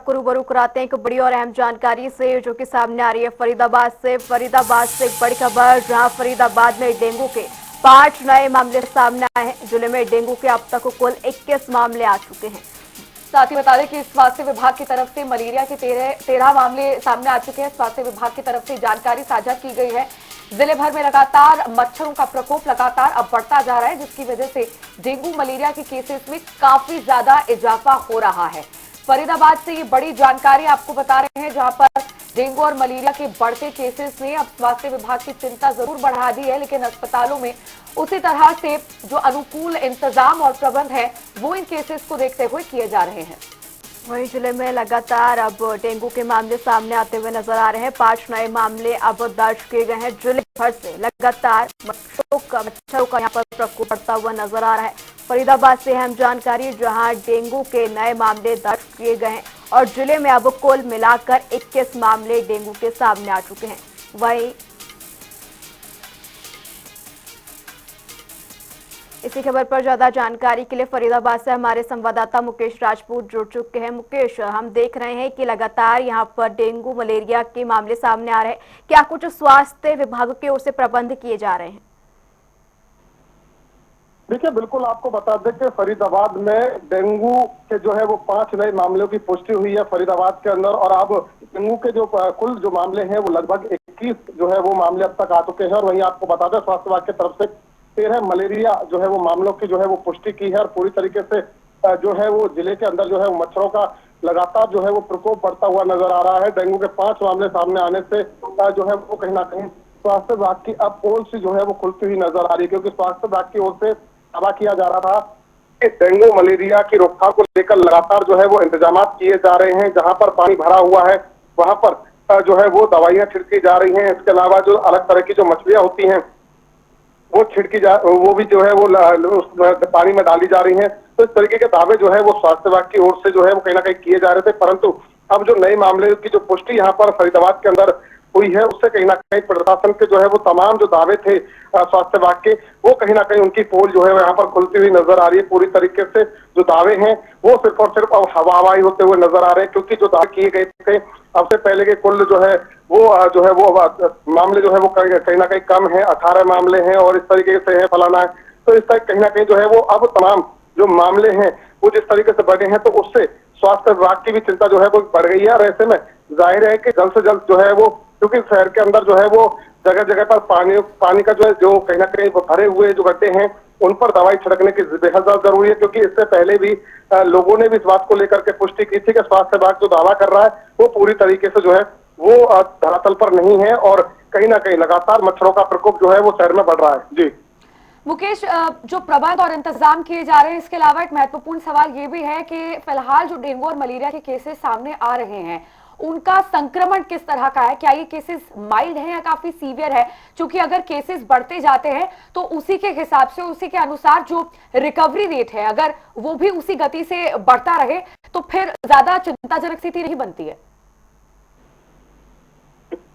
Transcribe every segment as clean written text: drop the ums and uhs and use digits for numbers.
आपको रूबरू कराते हैं एक बड़ी और अहम जानकारी से जो कि सामने आ रही है फरीदाबाद से एक बड़ी खबर, जहां फरीदाबाद में डेंगू के 5 नए मामले सामने आए हैं। जिले में डेंगू के अब तक कुल 21 मामले आ चुके हैं। साथ ही बता दें कि स्वास्थ्य विभाग की तरफ से मलेरिया के 13 मामले सामने आ चुके हैं। स्वास्थ्य विभाग की तरफ से जानकारी साझा की गई है। जिले भर में लगातार मच्छरों का प्रकोप लगातार अब बढ़ता जा रहा है, जिसकी वजह से डेंगू मलेरिया के केसेस में काफी ज्यादा इजाफा हो रहा है। फरीदाबाद से ये बड़ी जानकारी आपको बता रहे हैं, जहां पर डेंगू और मलेरिया के बढ़ते केसेस ने अब स्वास्थ्य विभाग की चिंता जरूर बढ़ा दी है, लेकिन अस्पतालों में उसी तरह से जो अनुकूल इंतजाम और प्रबंध है वो इन केसेस को देखते हुए किए जा रहे हैं। वहीं जिले में लगातार अब डेंगू के मामले सामने आते हुए नजर आ रहे हैं। 5 नए मामले अब दर्ज किए गए हैं। जिले भर से लगातार मच्छरों का यहाँ पर प्रकोप बढ़ता हुआ नजर आ रहा है। फरीदाबाद से अहम जानकारी, जहां डेंगू के नए मामले दर्ज किए गए हैं और जिले में अब कुल मिलाकर 21 मामले डेंगू के सामने आ चुके हैं। वहीं इसी खबर पर ज्यादा जानकारी के लिए फरीदाबाद से हमारे संवाददाता मुकेश राजपूत जुड़ चुके हैं। मुकेश, हम देख रहे हैं कि लगातार यहां पर डेंगू मलेरिया के मामले सामने आ रहे हैं, क्या कुछ स्वास्थ्य विभाग की ओर से प्रबंध किए जा रहे हैं? देखिए, बिल्कुल आपको बता दें कि फरीदाबाद में डेंगू के जो है वो 5 नए मामलों की पुष्टि हुई है फरीदाबाद के अंदर। और अब डेंगू के जो कुल जो मामले हैं वो लगभग 21 जो है वो मामले अब तक आ चुके हैं। और वहीं आपको बता दें स्वास्थ्य विभाग की तरफ से 13 मलेरिया जो है वो मामलों की जो है वो पुष्टि की है। और पूरी तरीके से जो है वो जिले के अंदर जो है मच्छरों का लगातार जो है वो प्रकोप बढ़ता हुआ नजर आ रहा है। डेंगू के 5 मामले सामने आने से जो है वो कहीं ना कहीं स्वास्थ्य विभाग की अब पोल सी जो है वो खुलती हुई नजर आ रही है, क्योंकि स्वास्थ्य विभाग की ओर से दावा किया जा रहा था कि डेंगू मलेरिया की रोकथाम को लेकर लगातार जो है वो इंतजाम किए जा रहे हैं। जहां पर पानी भरा हुआ है वहां पर जो है वो दवाइयां छिड़की जा रही हैं। इसके अलावा जो अलग तरह की जो मछलियां होती हैं वो वो भी जो है वो उस पानी में डाली जा रही हैं। तो इस तरीके के दावे जो है वो स्वास्थ्य विभाग की ओर से जो है वो कहीं ना कहीं किए जा रहे थे। परंतु अब जो नए मामले की जो पुष्टि यहाँ पर फरीदाबाद के अंदर हुई है, उससे कहीं ना कहीं प्रशासन के जो है वो तमाम जो दावे थे स्वास्थ्य विभाग के, वो कहीं ना कहीं उनकी पोल जो है यहाँ पर खुलती हुई नजर आ रही है। पूरी तरीके से जो दावे हैं वो सिर्फ और सिर्फ अब हवाई होते हुए नजर आ रहे हैं, क्योंकि जो दावे किए गए थे अब से पहले के कुल जो है वो मामले जो है वो कहीं ना कहीं कम है, 18 मामले हैं और इस तरीके से है फलाना है। तो इस तरह कहीं ना कहीं जो है वो अब तमाम जो मामले हैं वो जिस तरीके से बढ़े हैं, तो उससे स्वास्थ्य विभाग की भी चिंता जो है वो बढ़ गई है। और ऐसे में जाहिर है कि जल्द से जल्द जो है वो, क्योंकि शहर के अंदर जो है वो जगह जगह पर पानी का जो है जो कहीं ना कहीं भरे हुए जो गड्ढे हैं उन पर दवाई छिड़कने की बेहद ज्यादा जरूरी है। क्योंकि इससे पहले भी लोगों ने भी इस बात को लेकर के पुष्टि की थी कि स्वास्थ्य विभाग जो दावा कर रहा है वो पूरी तरीके से जो है वो धरातल पर नहीं है और कहीं ना कहीं लगातार मच्छरों का प्रकोप जो है वो शहर में बढ़ रहा है। जी मुकेश, जो प्रबंध और इंतजाम किए जा रहे हैं, इसके अलावा एक महत्वपूर्ण सवाल ये भी है कि फिलहाल जो डेंगू और मलेरिया के केसेस सामने आ रहे हैं उनका संक्रमण किस तरह का है? क्या ये केसेस माइल्ड हैं या काफी सीवियर है? क्योंकि अगर केसेस बढ़ते जाते हैं तो उसी के हिसाब से, उसी के अनुसार जो रिकवरी रेट है अगर वो भी उसी गति से बढ़ता रहे तो फिर ज्यादा चिंताजनक स्थिति नहीं बनती है।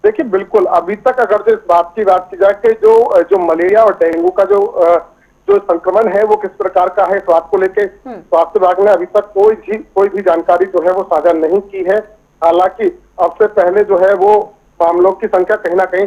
देखिए, बिल्कुल अभी तक अगर जो इस बात की जाए कि जो मलेरिया और डेंगू का जो संक्रमण है वो किस प्रकार का है, स्वास्थ्य को लेके स्वास्थ्य विभाग ने अभी तक कोई भी जानकारी जो है वो साझा नहीं की है। हालांकि अब से पहले जो है वो मामलों की संख्या कहीं ना कहीं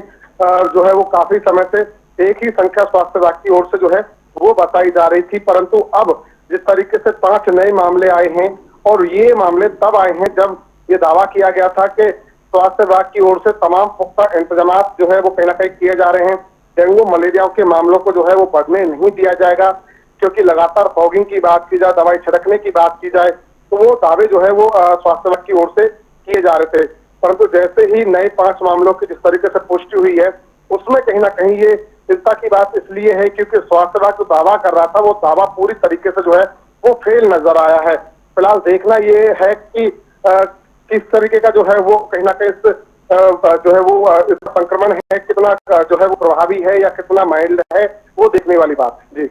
जो है वो काफी समय से एक ही संख्या स्वास्थ्य विभाग की ओर से जो है वो बताई जा रही थी। परंतु अब जिस तरीके से 5 नए मामले आए हैं, और ये मामले तब आए हैं जब ये दावा किया गया था कि स्वास्थ्य विभाग की ओर से तमाम पुख्ता इंतजाम जो है वो कहीं ना कहीं किए जा रहे हैं। डेंगू मलेरिया के मामलों को जो है वो बढ़ने नहीं दिया जाएगा, क्योंकि लगातार फॉगिंग की बात की जाए, दवाई छिड़कने की बात की जाए, तो वो दावे जो है वो स्वास्थ्य विभाग की ओर से किए जा रहे थे। परंतु जैसे ही नए 5 मामलों की जिस तरीके से पुष्टि हुई है, उसमें कहीं ना कहीं ये चिंता की बात इसलिए है क्योंकि स्वास्थ्य विभाग जो दावा कर रहा था वो दावा पूरी तरीके से जो है वो फेल नजर आया है। फिलहाल देखना ये है कि किस तरीके का जो है वो कहीं ना कहीं जो है वो इसका संक्रमण है कितना जो है वो प्रभावी है या कितना माइल्ड है, वो देखने वाली बात है।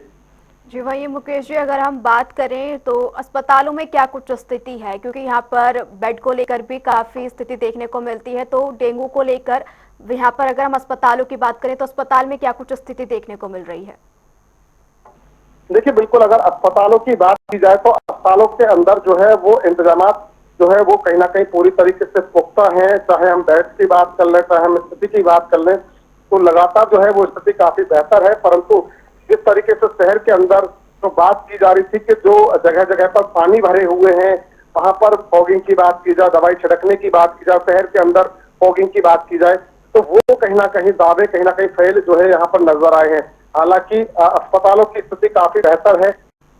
जी वही मुकेश जी, अगर हम बात करें तो अस्पतालों में क्या कुछ स्थिति है, क्योंकि यहाँ पर बेड को लेकर भी काफी स्थिति देखने को मिलती है, तो डेंगू को लेकर यहाँ पर अगर हम अस्पतालों की बात करें तो अस्पताल में क्या कुछ स्थिति देखने को मिल रही है? देखिए, बिल्कुल अगर अस्पतालों की बात की जाए तो अस्पतालों के अंदर जो है वो इंतजाम जो है वो कहीं ना कहीं पूरी तरीके से पुख्ता है। चाहे हम बेड्स की बात कर लें, चाहे हम स्थिति की बात कर लें, तो लगातार जो है वो स्थिति काफी बेहतर है। परंतु जिस तरीके से शहर के अंदर तो बात की जा रही थी कि जो जगह जगह पर पानी भरे हुए हैं, वहां पर फॉगिंग की बात की जाए, दवाई छिड़कने की बात की जाए, शहर के अंदर फॉगिंग की बात की जाए, तो वो कहीं ना कहीं दावे कहीं ना कहीं फेल जो है यहाँ पर नजर आए हैं। हालांकि अस्पतालों की स्थिति काफी बेहतर है,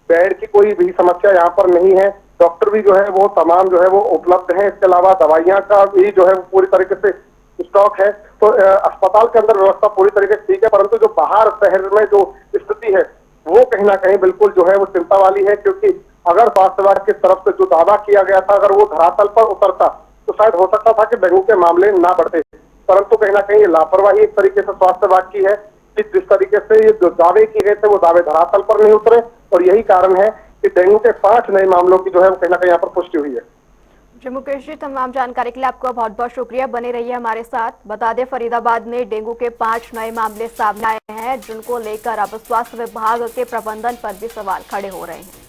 बेड की कोई भी समस्या यहाँ पर नहीं है, डॉक्टर भी जो है वो तमाम जो है वो उपलब्ध है। इसके अलावा दवाइयाँ का भी जो है वो पूरी तरीके से स्टॉक है। तो अस्पताल के अंदर व्यवस्था पूरी तरीके से ठीक है, परंतु जो बाहर शहर में जो स्थिति है वो कहीं ना कहीं बिल्कुल जो है वो चिंता वाली है। क्योंकि अगर स्वास्थ्य विभाग की तरफ से जो दावा किया गया था, अगर वो धरातल पर उतरता तो शायद हो सकता था कि डेंगू के मामले ना बढ़ते, परंतु कहीं ना कहीं ये लापरवाही एक तरीके से स्वास्थ्य विभाग की है कि जिस तरीके से ये जो दावे किए गए थे वो दावे धरातल पर नहीं उतरे, और यही कारण है कि डेंगू के 5 नए मामलों की जो है वो कहीं ना कहीं यहाँ पर पुष्टि हुई है। जी मुकेश जी, तमाम जानकारी के लिए आपका बहुत बहुत शुक्रिया। बने रहिए हमारे साथ। बता दें, फरीदाबाद में डेंगू के 5 नए मामले सामने आए हैं, जिनको लेकर अब स्वास्थ्य विभाग के प्रबंधन पर भी सवाल खड़े हो रहे हैं।